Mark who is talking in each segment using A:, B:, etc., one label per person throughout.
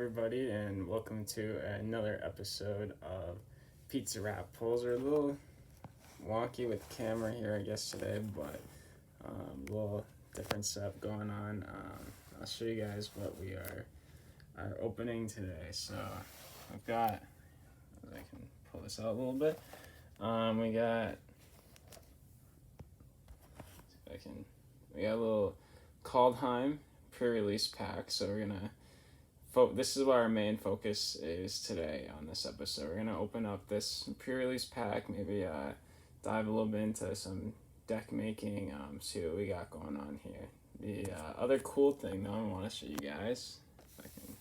A: everybody, and welcome to another episode of Pizza Wrap Pulls. Are a little wonky with the camera here, I guess, today, but a little different stuff going on. I'll show you guys what we are opening today. So I've got, I can pull this out a little bit. We got a little Kaldheim pre-release pack. So we're gonna this is what our main focus is today on this episode. We're gonna open up this pre-release pack, maybe dive a little bit into some deck making, see what we got going on here. The other cool thing though I want to show you guys, if I can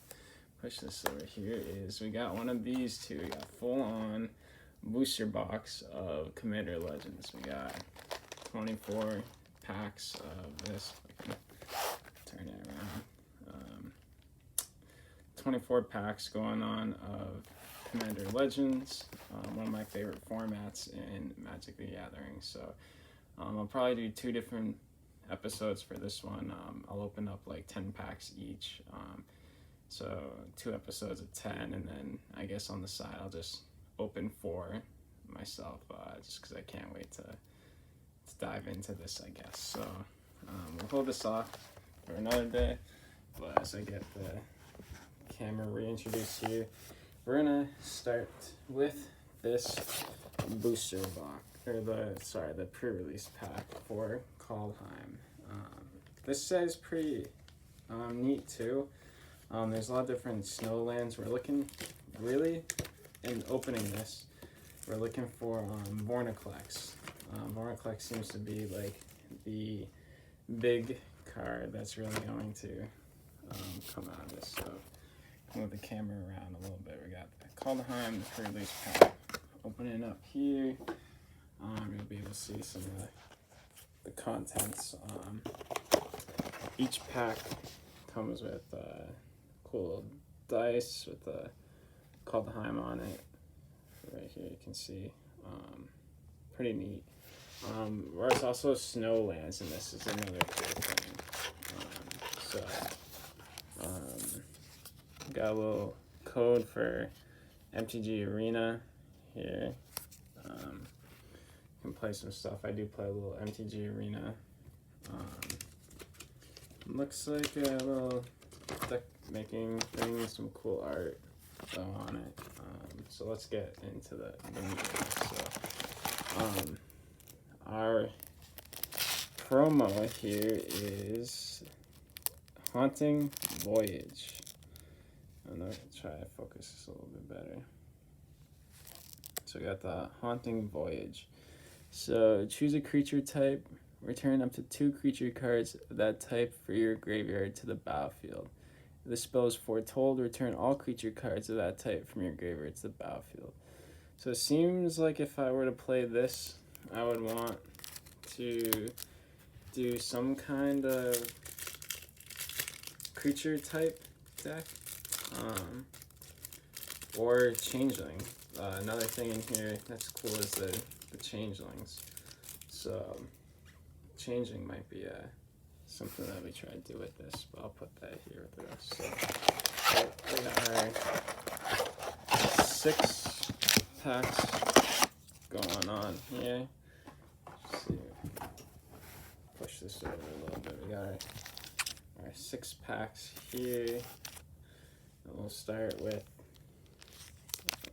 A: push this over here, is we got one of these two. We got full on booster box of Commander Legends. We got 24 packs of this. I can turn it around. 24 packs going on of Commander Legends, one of my favorite formats in Magic the Gathering. So I'll probably do 2 different episodes for this one. I'll open up like 10 packs each. So 2 episodes of 10, and then I guess on the side I'll just open 4 myself, just because I can't wait to dive into this, I guess. So we'll hold this off for another day, but as I get the camera reintroduced here, we're gonna start with this booster box, or the pre-release pack for Kaldheim. This says pretty neat too. There's a lot of different snow lands. We're looking really, in opening this, we're looking for Vornaclex. Vornaclex seems to be like the big card that's really going to come out of this. So move the camera around a little bit. We got the Kaldheim, the pre-release pack. Opening up here, you'll be able to see some of the contents. Each pack comes with cool dice with the Kaldheim on it. Right here you can see. Pretty neat. There's also snow lands, and this is another cool thing. Got a little code for MTG Arena here. You can play some stuff. I do play a little MTG Arena. Looks like a little deck making thing with some cool art on it. So let's get into the meat. So, our promo here is Haunting Voyage. I'm going to try to focus this a little bit better. So we got the Haunting Voyage. So choose a creature type. Return up to 2 creature cards of that type for your graveyard to the battlefield. If the spell is foretold, return all creature cards of that type from your graveyard to the battlefield. So it seems like if I were to play this, I would want to do some kind of creature type deck. Or changeling. Another thing in here that's cool is the changelings. So changing might be something that we try to do with this, but I'll put that here with the rest. So we got our 6 packs going on here. Let's see, push this over a little bit. We got our 6 packs here. And we'll start with,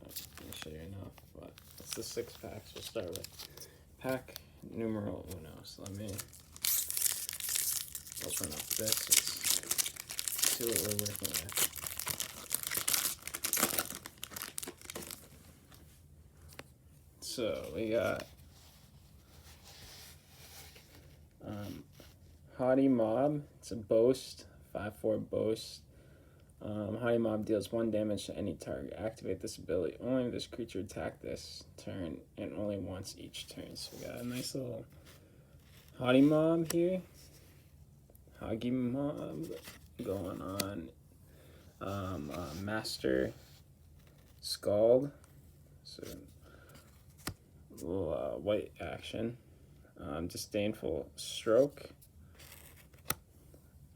A: let me show you enough, but it's the 6 packs. We'll start with pack numero uno. So let me open up this and see what we're working with. So we got Haughty Mob. It's a boast, 5/4 boast. Haughty Mob deals 1 damage to any target. Activate this ability only if this creature attacked this turn and only once each turn. So we got a nice little Haughty Mob here. Haughty Mob going on. Master Scald. So a little white action. Disdainful Stroke.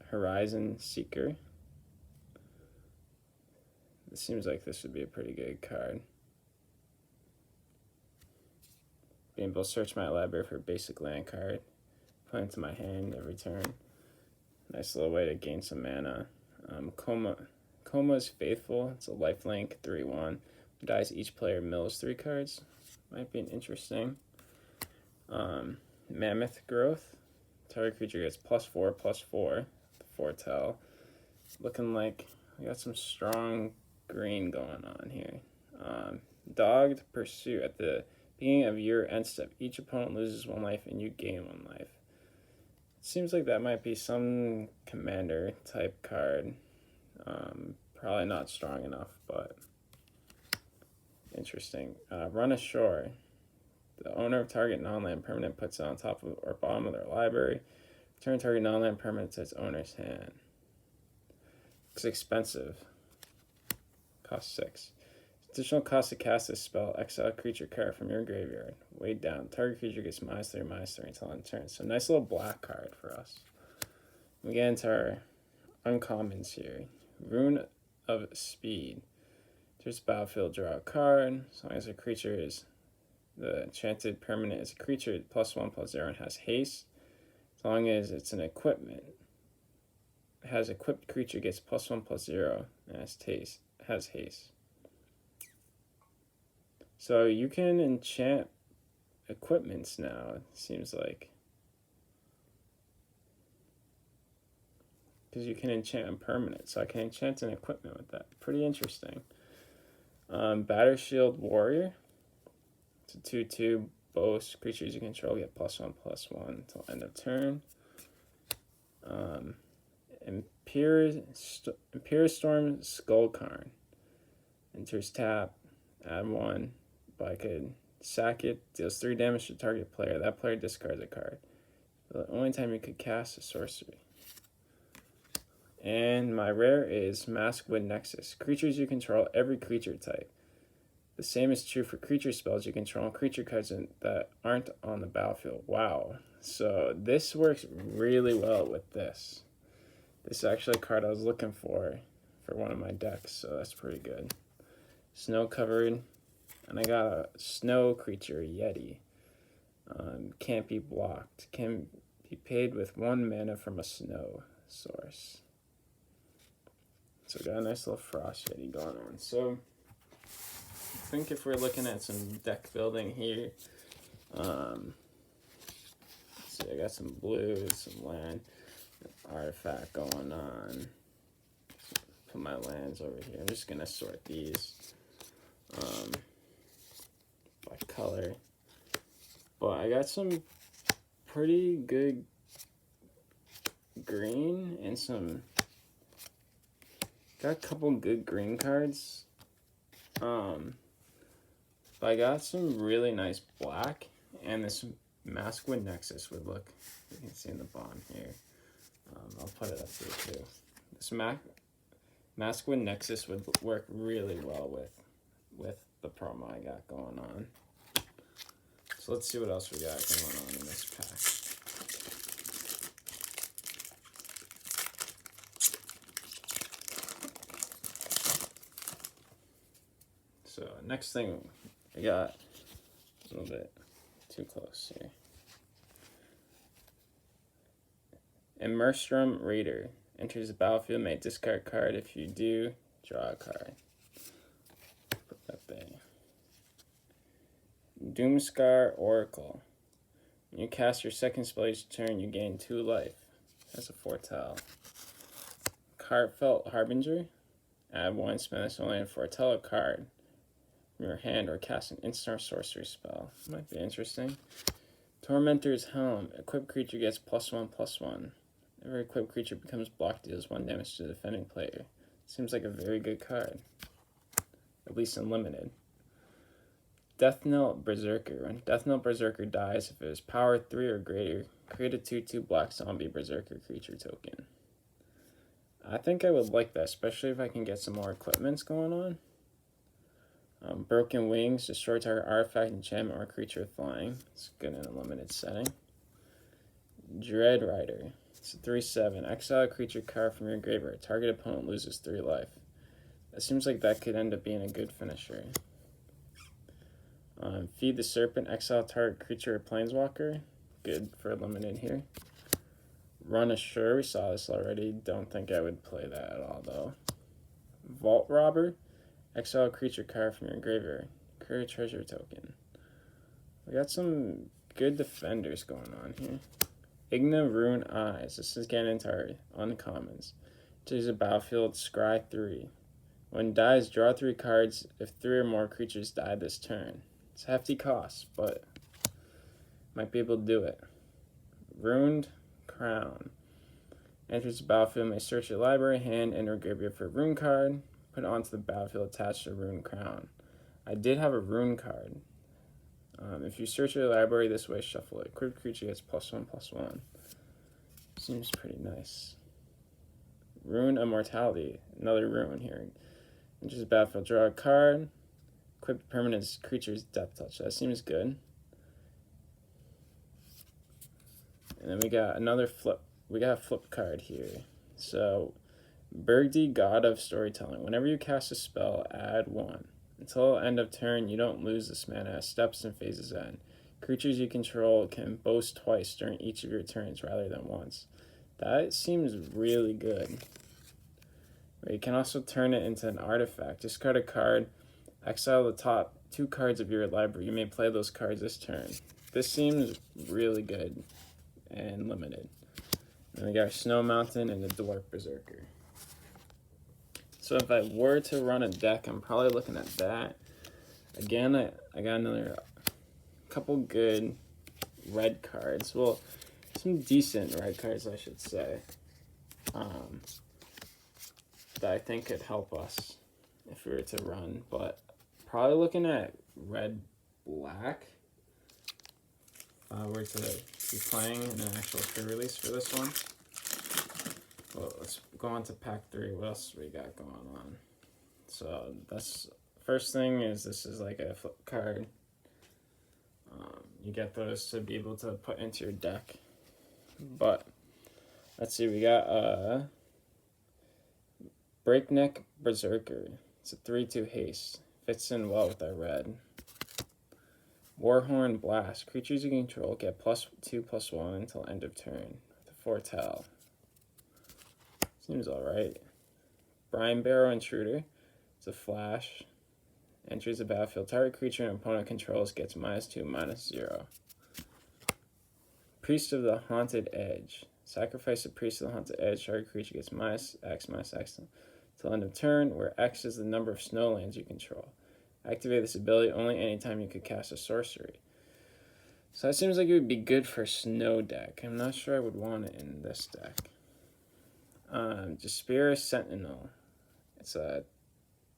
A: Horizon Seeker. It seems like this would be a pretty good card. Being able to search my library for a basic land card, put it into my hand every turn. Nice little way to gain some mana. Coma is Faithful. It's a lifelink 3/1. Dies each player mills 3 cards. Might be an interesting. Mammoth Growth. Target creature gets +4/+4. The foretell. Looking like we got some strong green going on here. Dogged Pursuit. At the beginning of your end step, each opponent loses 1 life and you gain 1 life. It seems like that might be some commander type card. Probably not strong enough, but interesting. Run Ashore. The owner of target non-land permanent puts it on top of or bottom of their library. Return target non-land permanent to its owner's hand. It's expensive. Cost 6. Additional cost to cast this spell, exile a creature card from your graveyard. Weighed down. Target creature gets -3/-3 until end turn. So nice little black card for us. We get into our uncommons here. Rune of Speed. There's battlefield, draw a card. As long as a creature is the enchanted permanent is a creature +1/+0 and has haste. As long as it's an equipment. It has equipped creature gets +1/+0 and has haste. So you can enchant equipments now, it seems like. Because you can enchant a permanent. So I can enchant an equipment with that. Pretty interesting. Batter Shield Warrior. It's a 2/2 boast. Creatures you control get +1/+1 until end of turn. Imperial Storm Skullcarn. Enters tap. Add 1. But I could sack it. Deals 3 damage to target player. That player discards a card. The only time you could cast a sorcery. And my rare is Maskwood Nexus. Creatures you control, every creature type. The same is true for creature spells you control and creature cards that aren't on the battlefield. Wow. So this works really well with this. This is actually a card I was looking for one of my decks, so that's pretty good. Snow covered. And I got a snow creature, Yeti. Can't be blocked. Can be paid with 1 mana from a snow source. So we got a nice little Frost Yeti going on. So I think if we're looking at some deck building here, see, I got some blue, some land, artifact going on. Put my lands over here. I'm just gonna sort these by color. But I got some pretty good green and got a couple good green cards. But I got some really nice black, and this Maskwood Nexus would look, you can see in the bottom here. I'll put it up here too. This Maskwood Nexus would work really well with the promo I got going on. So let's see what else we got going on in this pack. So next thing I got a little bit too close here. Immerstrom Raider. Enters the battlefield, may discard a card. If you do, draw a card. Put that there. Doomscar Oracle. When you cast your second spell each turn, you gain 2 life. That's a foretell. Heartfelt Harbinger. Add 1, spend this only and foretell a card from your hand or cast an instant or sorcery spell. Might be interesting. Tormentor's Helm. Equipped creature gets +1/+1. Every equipped creature becomes blocked, deals 1 damage to the defending player. Seems like a very good card. At least in limited. Deathnell Berserker. When Deathnell Berserker dies, if it is power 3 or greater, create a 2/2 black zombie Berserker creature token. I think I would like that, especially if I can get some more equipments going on. Broken Wings. Destroy target artifact, enchantment, or creature with flying. It's good in a limited setting. Dread Rider. It's a 3/7. Exile a creature card from your graveyard. Target opponent loses 3 life. It seems like that could end up being a good finisher. Feed the Serpent, exile target creature or planeswalker. Good for limited here. Run Assure, we saw this already. Don't think I would play that at all, though. Vault Robber, exile a creature card from your graveyard. Create a treasure token. We got some good defenders going on here. Igna Rune Eyes. This is getting into our uncommons. Choose a battlefield, scry 3. When it dies, draw 3 cards if 3 or more creatures die this turn. It's a hefty cost, but might be able to do it. Ruined Crown. Enters the battlefield, may search your library, hand, and or graveyard for a rune card. Put it onto the battlefield attached to a Rune Crown. I did have a rune card. If you search your library this way, shuffle it. Equipped creature gets +1/+1. Seems pretty nice. Rune Immortality. Another rune here. Enters the battlefield, draw a card. Equipped permanent creature's Death Touch. That seems good. And then we got another flip. We got a flip card here. So, Burgdi, God of Storytelling. Whenever you cast a spell, add 1. Until end of turn, you don't lose this mana as steps and phases end. Creatures you control can boast twice during each of your turns rather than once. That seems really good. You can also turn it into an artifact. Discard a card, exile the top 2 cards of your library. You may play those cards this turn. This seems really good and limited. And we got our Snow Mountain and the Dwarf Berserker. So if I were to run a deck, I'm probably looking at that. Again, I got another couple good red cards. Well, some decent red cards, I should say. That I think could help us if we were to run. But probably looking at red-black. We're to be playing in an actual pre-release for this one. Well, let's go on to pack 3. What else we got going on? So that's first thing is this is like a flip card. You get those to be able to put into your deck. But let's see, we got Breakneck Berserker. It's a 3/2 haste. Fits in well with our red. Warhorn Blast. Creatures you control get +2/+1 until end of turn. The Foretell. Seems alright. Brine Barrow Intruder. It's a flash. Enters the battlefield. Target creature and opponent controls gets -2/-0. Priest of the Haunted Edge. Sacrifice the Priest of the Haunted Edge. Target creature gets -X/-X till end of turn, where X is the number of snowlands you control. Activate this ability only anytime you could cast a sorcery. So that seems like it would be good for a snow deck. I'm not sure I would want it in this deck. Jaspera Sentinel. It's a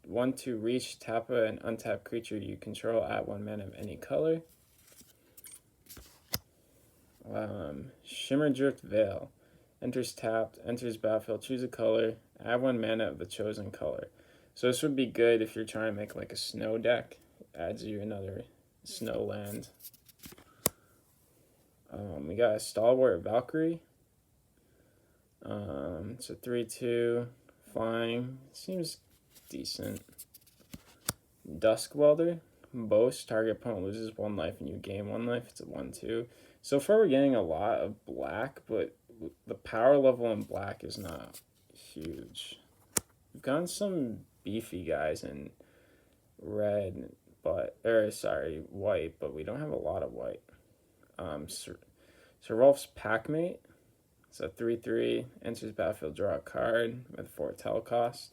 A: 1/2 reach, tap an untapped creature you control, add 1 mana of any color. Shimmerdrift Veil. Enters tapped, enters battlefield, choose a color, add 1 mana of the chosen color. So this would be good if you're trying to make like a snow deck. Adds you another snow land. We got a Stalwart Valkyrie. It's a 3/2 flying. Seems decent. Dusk Welder. Boast. Target opponent loses 1 life and you gain 1 life. It's a 1/2. So far we're getting a lot of black, but the power level in black is not huge. We've gotten some beefy guys in red, white, but we don't have a lot of white. Sir Rolf's Packmate. It's a 3/3, enters battlefield, draw a card with 4 cost.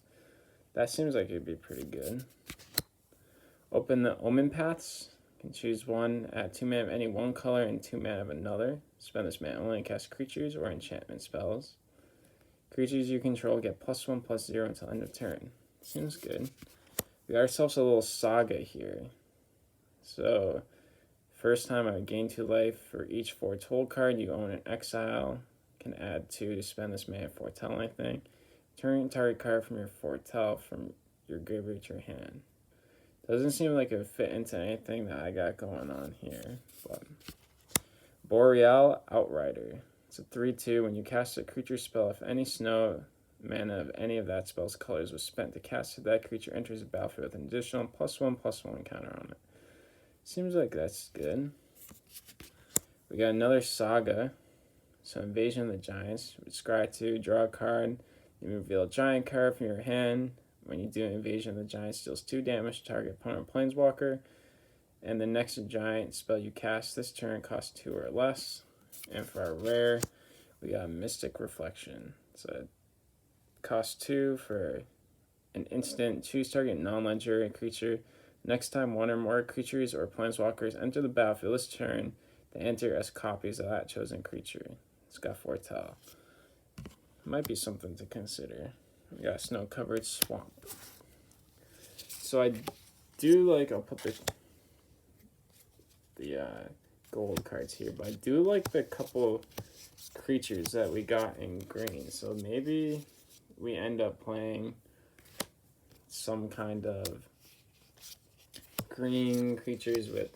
A: That seems like it'd be pretty good. Open the Omen Paths. You can choose 1, add 2 mana of any one color and 2 mana of another. Spend this mana only to cast creatures or enchantment spells. Creatures you control get +1/+0 until end of turn. Seems good. We got ourselves a little saga here. So, first time I would gain 2 life for each Foretold card you own in exile. Can add 2 to spend this mana Foretell anything. Turn target card from your Foretell from your graveyard to your hand. Doesn't seem like it would fit into anything that I got going on here. But Boreal Outrider. It's a 3/2. When you cast a creature spell, if any snow mana of any of that spell's colors was spent to cast it, that creature enters the battlefield with an additional +1/+1 counter on it. Seems like that's good. We got another Saga. So Invasion of the Giants. Scry 2, draw a card. You reveal a giant card from your hand. When you do Invasion of the Giants, deals 2 damage to target opponent planeswalker. And the next giant spell you cast this turn costs 2 or less. And for our rare, we got Mystic Reflection. So it costs 2 for an instant. Choose target non-legendary creature. Next time one or more creatures or planeswalkers enter the battlefield this turn, they enter as copies of that chosen creature. It's got Foretell. Might be something to consider. We got Snow-Covered Swamp. So I do like, I'll put the gold cards here, but I do like the couple creatures that we got in green. So maybe we end up playing some kind of green creatures with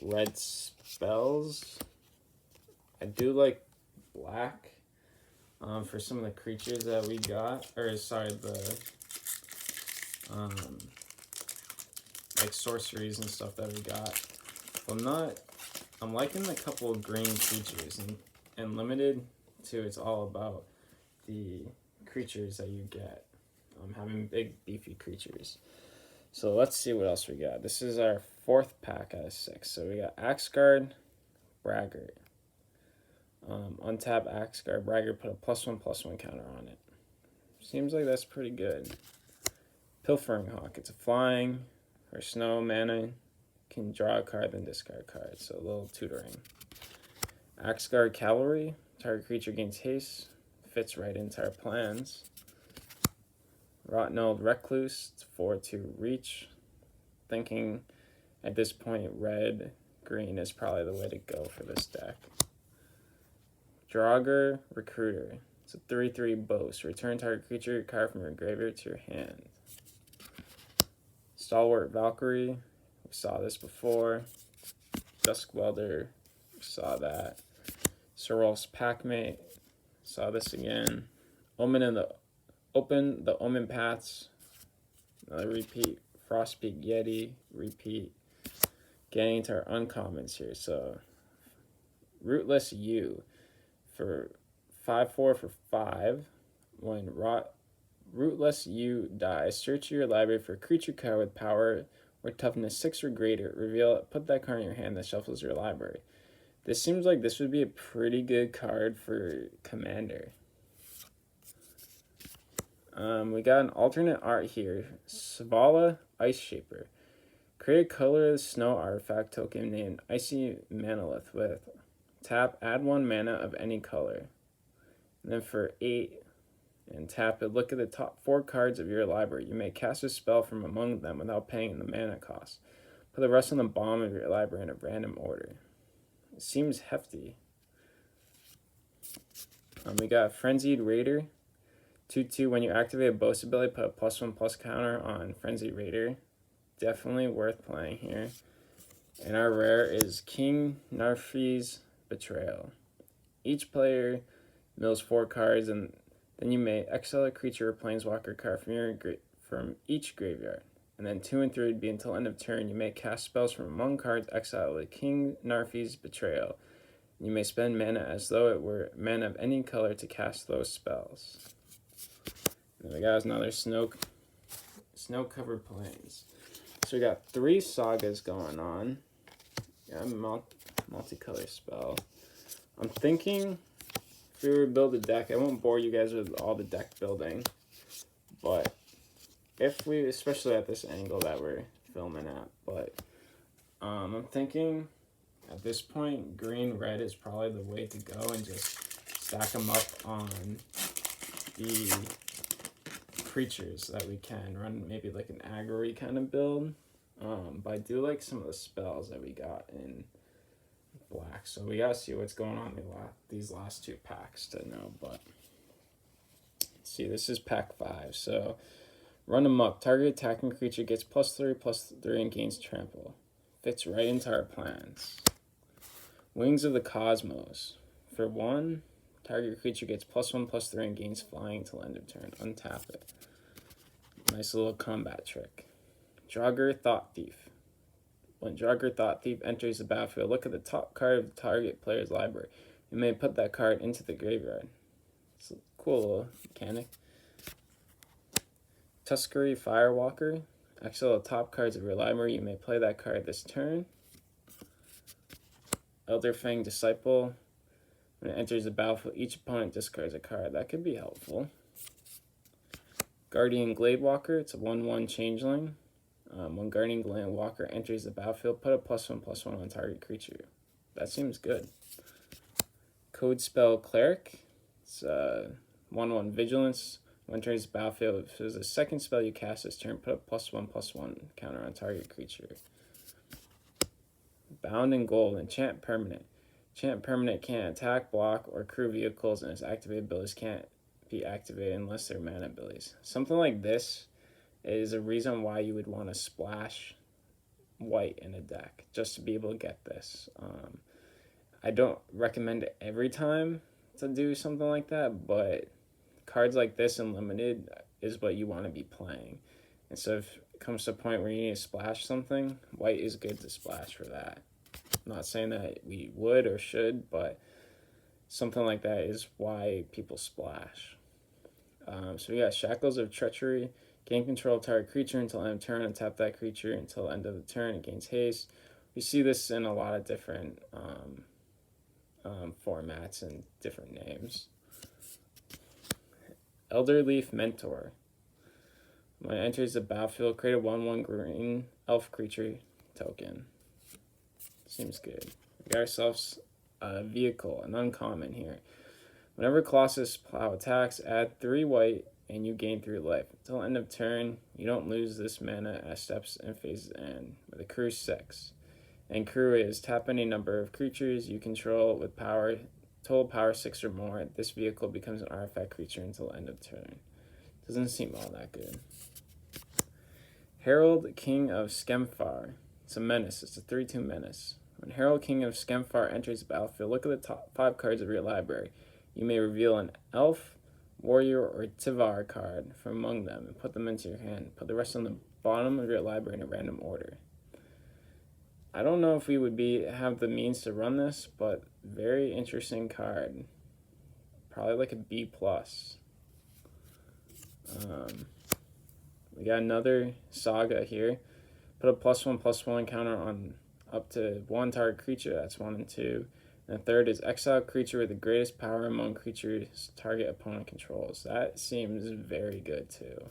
A: red spells. I do like black for some of the creatures that we got, or sorry, the like sorceries and stuff that we got. Well, I'm liking the couple of green creatures, and limited to it's all about the creatures that you get. Having big beefy creatures. So let's see what else we got. This is our 4th pack out of 6. So we got Axguard, Braggart. Untap Axguard, Braggart, put a +1/+1 counter on it. Seems like that's pretty good. Pilfering Hawk, it's a flying or snow mana. Can draw a card, then discard a card. So a little tutoring. Axguard Cavalry, target creature gains haste. Fits right into our plans. Rotten Old Recluse, it's 4/2 reach. Thinking at this point red, green is probably the way to go for this deck. Draugr Recruiter, it's a 3/3 boast. Return target creature card from your graveyard to your hand. Stalwart Valkyrie, we saw this before. Dusk Welder, we saw that. Sorrel's Packmate, saw this again. Open the Omen Paths, another repeat. Frostpeak Yeti, repeat. Getting into our uncommons here. So, Rootless U for 5/4 for 5. When Rootless U dies, search your library for a creature card with power or toughness 6 or greater. Reveal it, put that card in your hand that shuffles your library. This seems like this would be a pretty good card for Commander. We got an alternate art here. Svala Ice Shaper. Create a colorless snow artifact token named Icy Manolith with tap, add 1 mana of any color. And then for 8 and tap it, look at the top 4 cards of your library. You may cast a spell from among them without paying the mana cost. Put the rest on the bottom of your library in a random order. It seems hefty. We got Frenzied Raider. 2/2, when you activate a boast ability, put a +1/+ counter on Frenzied Raider. Definitely worth playing here. And our rare is King Narfi's Betrayal. Each player mills 4 cards, and then you may exile a creature or planeswalker card from each graveyard. And then 2 and 3 would be until end of turn. You may cast spells from among cards exiled with King Narfi's Betrayal. You may spend mana as though it were mana of any color to cast those spells. And we got another snow-covered plains. So we got 3 sagas going on. Yeah, multicolor spell. I'm thinking if we were to build a deck, I won't bore you guys with all the deck building, but if we, especially at this angle that we're filming at, but I'm thinking at this point, green-red is probably the way to go and just stack them up on the creatures that we can. Run maybe like an aggro kind of build. But I do like some of the spells that we got in black. So we gotta see what's going on in these last 2 packs to know. But let's see, this is pack 5. So run them up. Target attacking creature gets +3/+3 and gains trample. Fits right into our plans. Wings of the Cosmos. For 1, Target creature gets +1/+3 and gains flying till end of turn. Untap it. Nice little combat trick. Draugr Thought Thief. When Draugr Thought Thief enters the battlefield, look at the top card of the target player's library. You may put that card into the graveyard. It's a cool little mechanic. Tuskery Firewalker. Exile the top cards of your library. You may play that card this turn. Elderfang Disciple. When it enters the battlefield, each opponent discards a card. That could be helpful. Guardian Gladewalker. It's a 1/1 changeling. When Guardian Gladewalker enters the battlefield, put a +1/+1 on target creature. That seems good. Code Spell Cleric. It's 1/1 Vigilance. When it enters the battlefield, if there's a second spell you cast this turn, put a +1/+1 counter on target creature. Bound in Gold. Enchant Permanent. Enchant Permanent can't attack, block, or crew vehicles, and its activated abilities can't be activated unless they're mana abilities. Something like this is a reason why you would want to splash white in a deck, just to be able to get this. I don't recommend it every time to do something like that, but cards like this in Limited is what you want to be playing. And so if it comes to a point where you need to splash something, white is good to splash for that. I'm not saying that we would or should, but something like that is why people splash. So we got Shackles of Treachery. Gain control of target creature until end of turn and tap that creature until end of the turn. It gains haste. We see this in a lot of different formats and different names. Elderleaf Mentor. When it enters the battlefield, create a 1/1 green elf creature token. Seems good. We got ourselves a vehicle, an uncommon here. Whenever Colossus Plow attacks, add 3 white and you gain 3 life. Until end of turn, you don't lose this mana as steps and phases end, with a crew 6. And crew is tap any number of creatures you control with power, total power 6 or more. This vehicle becomes an artifact creature until end of turn. Doesn't seem all that good. Herald King of Skemfar. It's a menace. It's a 3/2 menace. When Herald King of Skemfar enters the battlefield, look at the top 5 cards of your library. You may reveal an elf, warrior, or Tivar card from among them and put them into your hand. Put the rest on the bottom of your library in a random order. I don't know if we would have the means to run this, but very interesting card. Probably like a B+. We got another Saga here. Put a +1/+1 counter on up to 1 target creature. That's 1 and 2. And the third is exile creature with the greatest power among creatures target opponent controls. That seems very good too.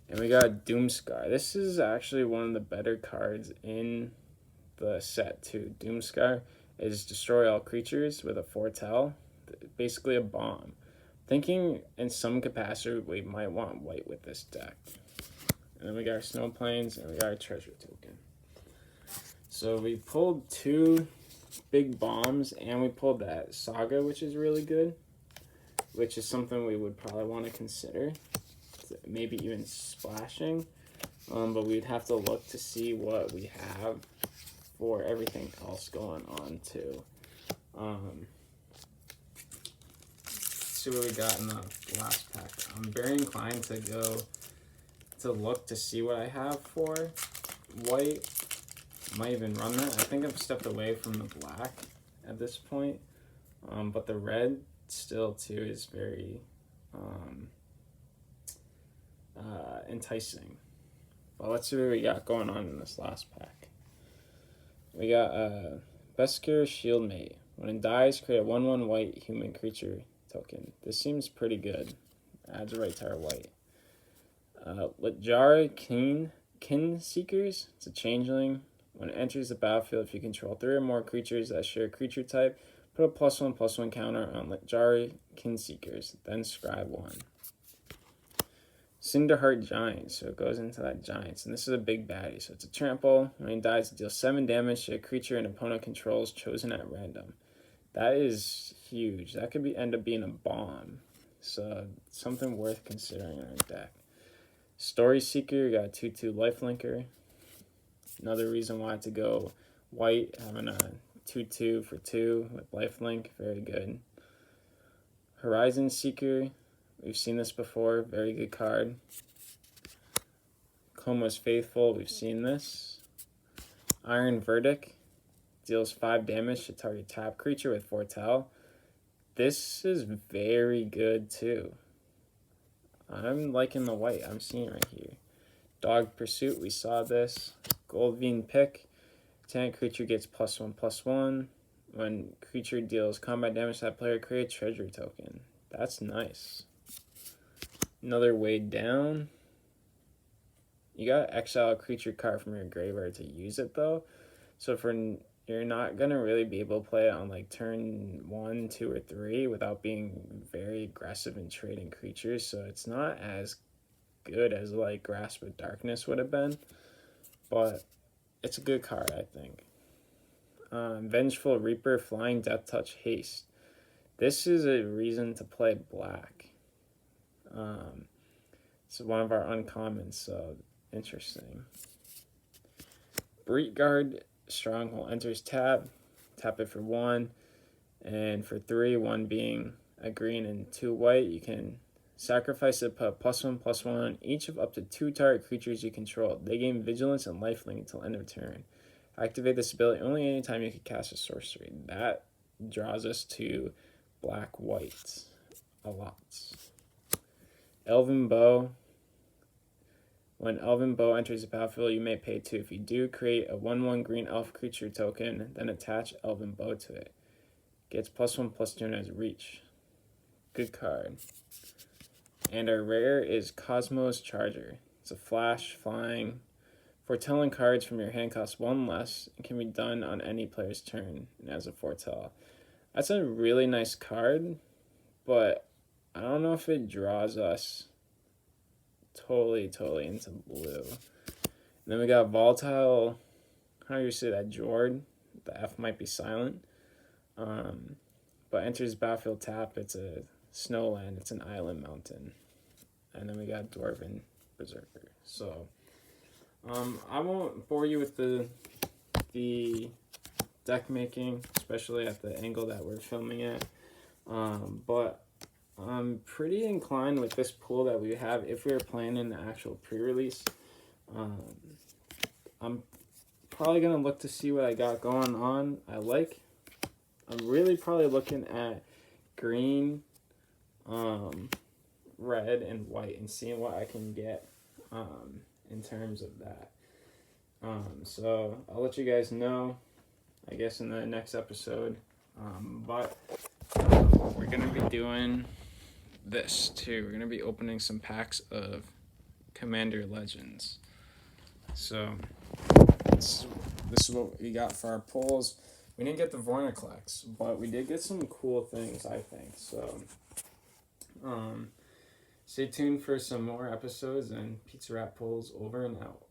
A: And we got Doomscar. This is actually one of the better cards in the set too. Doomscar is destroy all creatures with a foretell. Basically a bomb. Thinking in some capacity we might want white with this deck. And then we got our Snow Plains and we got our treasure token. So we pulled 2 big bombs and we pulled that Saga, which is really good, which is something we would probably want to consider, maybe even splashing, but we'd have to look to see what we have for everything else going on too. Let's see what we got in the last pack. I'm very inclined to go to look to see what I have for white. Might even run that. I think I've stepped away from the black at this point, but the red still too is very enticing. But let's see what we got going on in this last pack. We got Beskir Shieldmate. When it dies, create a 1/1 white human creature token. This seems pretty good. Adds a right to our white. Lijara Kin Seekers. It's a changeling. When it enters the battlefield, if you control 3 or more creatures that share creature type, put a +1/+1 counter on Lijara Kinseekers, then scribe 1. Cinderheart Giant, so it goes into that Giants, and this is a big baddie, so it's a trample. When it dies, it deals 7 damage to a creature an opponent controls chosen at random. That is huge. That could end up being a bomb, so something worth considering in our deck. Story Seeker, you got a 2/2 lifelinker. Another reason why to go white, having a 2/2 for 2 with lifelink, very good. Horizon Seeker, we've seen this before, very good card. Coma's Faithful, we've seen this. Iron Verdict, deals 5 damage to target tap creature with Foretell. This is very good too. I'm liking the white, I'm seeing it right here. Dog Pursuit, we saw this. Goldveen Pick, Tenant creature gets +1/+1. When creature deals combat damage to that player, create a treasure token. That's nice. Another way down. You gotta exile a creature card from your graveyard to use it though. So you're not gonna really be able to play it on like turn 1, 2, or 3 without being very aggressive in trading creatures. So it's not as good as like Grasp of Darkness would have been, but it's a good card, I think. Vengeful Reaper, Flying Death Touch, Haste. This is a reason to play black. It's one of our uncommons, so interesting. Breedguard, Stronghold, enters tap it for 1, and for 3, 1 being a green and 2 white, you can sacrifice it, put +1/+1 on each of up to 2 target creatures you control. They gain Vigilance and Lifelink until end of turn. Activate this ability only anytime you can cast a sorcery. That draws us to black-white a lot. Elven Bow. When Elven Bow enters the battlefield, you may pay 2. If you do, create a 1/1 green elf creature token, then attach Elven Bow to it. Gets +1/+2 and has reach. Good card. And our rare is Cosmos Charger. It's a flash, flying. Foretelling cards from your hand cost 1 less and can be done on any player's turn as a foretell. That's a really nice card, but I don't know if it draws us totally into blue. And then we got Volatile, how do you say that, Jord? The F might be silent. But enters battlefield tap, it's a snowland, it's an island mountain. And then we got Dwarven Berserker. So I won't bore you with the deck making, especially at the angle that we're filming at. But I'm pretty inclined with this pool that we have if we were playing in the actual pre-release. I'm probably going to look to see what I got going on. I'm really probably looking at green, red, and white and seeing what I can get in terms of that. So I'll let you guys know, I guess, in the next episode. But we're going to be doing this too. We're going to be opening some packs of Commander Legends. So this is what we got for our pulls. We didn't get the Vorniclex, but we did get some cool things, I think. So stay tuned for some more episodes, and Pizza Rat pulls over and out.